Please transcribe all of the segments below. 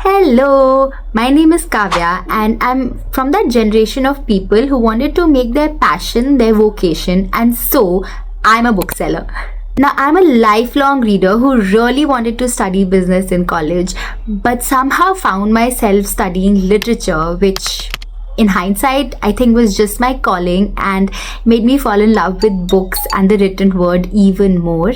Hello, my name is Kavya and I'm from that generation of people who wanted to make their passion their vocation, and so I'm a bookseller. Now, I'm a lifelong reader who really wanted to study business in college, but somehow found myself studying literature, which in hindsight I think was just my calling and made me fall in love with books and the written word even more.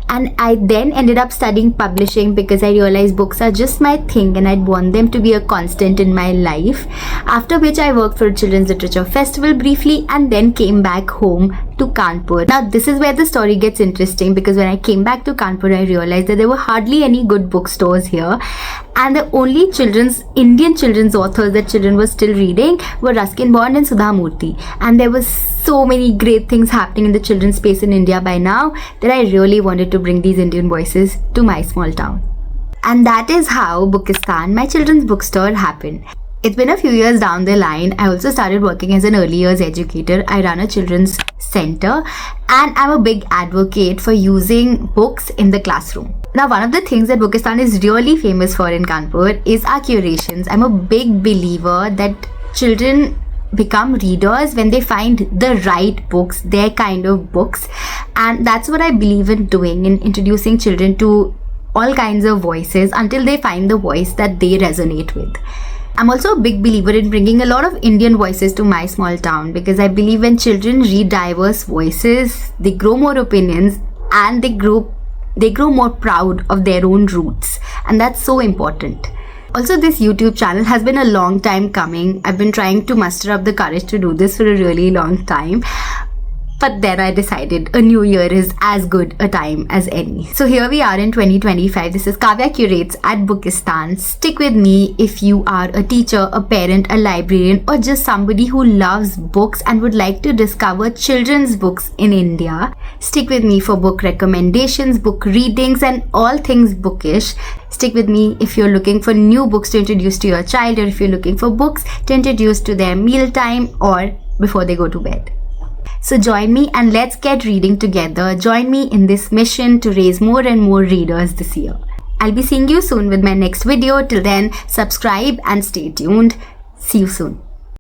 And I then ended up studying publishing because I realized books are just my thing and I'd want them to be a constant in my life. After which I worked for a children's literature festival briefly and then came back home to Kanpur. Now this is where the story gets interesting, because when I came back to Kanpur I realized that there were hardly any good bookstores here, and the only Indian children's authors that children were still reading were Ruskin Bond and Sudha Murthy. And there was so many great things happening in the children's space in India by now that I really wanted to bring these Indian voices to my small town. And that is how Bookistaan, my children's bookstore, happened. It's been a few years down the line. I also started working as an early years educator. I run a children's center and I'm a big advocate for using books in the classroom. Now, one of the things that Bookistaan is really famous for in Kanpur is our curations. I'm a big believer that children become readers when they find the right books, their kind of books, and that's what I believe in doing, in introducing children to all kinds of voices until they find the voice that they resonate with. I'm also a big believer in bringing a lot of Indian voices to my small town, because I believe when children read diverse voices, they grow more opinions and they grow more proud of their own roots, and that's so important. Also, this YouTube channel has been a long time coming. I've been trying to muster up the courage to do this for a really long time. But then I decided a new year is as good a time as any. So here we are in 2025. This is Kavya Curates at Bookistaan. Stick with me if you are a teacher, a parent, a librarian, or just somebody who loves books and would like to discover children's books in India. Stick with me for book recommendations, book readings, and all things bookish. Stick with me if you're looking for new books to introduce to your child, or if you're looking for books to introduce to their mealtime or before they go to bed. So join me and let's get reading together. Join me in this mission to raise more and more readers this year. I'll be seeing you soon with my next video. Till then, subscribe and stay tuned. See you soon.